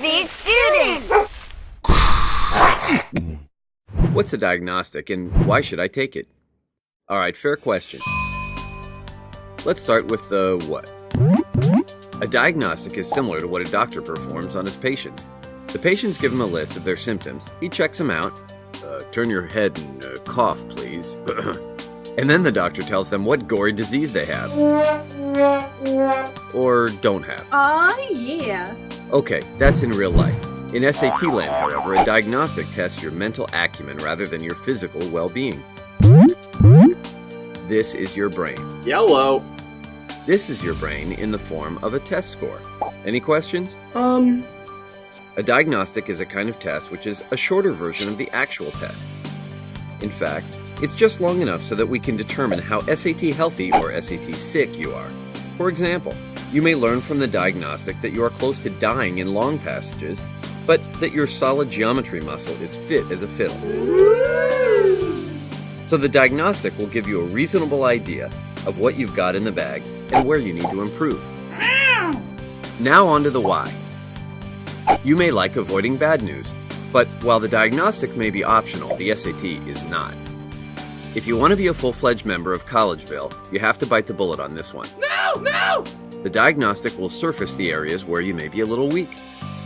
Speak Student! What's a diagnostic and why should I take it? Alright, fair question. Let's start with the what. A diagnostic is similar to what a doctor performs on his patients. The patients give him a list of their symptoms, he checks them out, turn your head and cough please, and then the doctor tells them what gory disease they have. Or don't have. Yeah. Okay, that's in real life. In SAT land, however, a diagnostic tests your mental acumen rather than your physical well-being. This is your brain. Yellow. This is your brain in the form of a test score. Any questions? A diagnostic is a kind of test which is a shorter version of the actual test. In fact, it's just long enough so that we can determine how SAT healthy or SAT sick you are. For example, you may learn from the diagnostic that you are close to dying in long passages, but that your solid geometry muscle is fit as a fiddle. So the diagnostic will give you a reasonable idea of what you've got in the bag and where you need to improve. Now on to the why. You may like avoiding bad news, but while the diagnostic may be optional, the SAT is not. If you want to be a full-fledged member of Collegeville, you have to bite the bullet on this one. No! The diagnostic will surface the areas where you may be a little weak,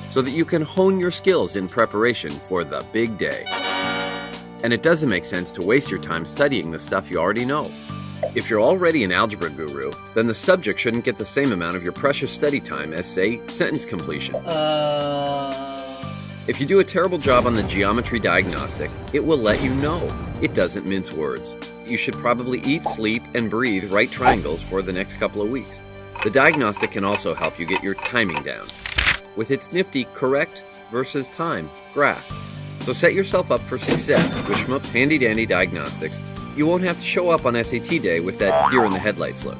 so that you can hone your skills in preparation for the big day. And it doesn't make sense to waste your time studying the stuff you already know. If you're already an algebra guru, then the subject shouldn't get the same amount of your precious study time as, say, sentence completion. If you do a terrible job on the geometry diagnostic, it will let you know. It doesn't mince words. You should probably eat, sleep, and breathe right triangles for the next couple of weeks. The diagnostic can also help you get your timing down with its nifty correct versus time graph. So set yourself up for success with Shmoop's handy-dandy diagnostics. You won't have to show up on SAT day with that deer in the headlights look.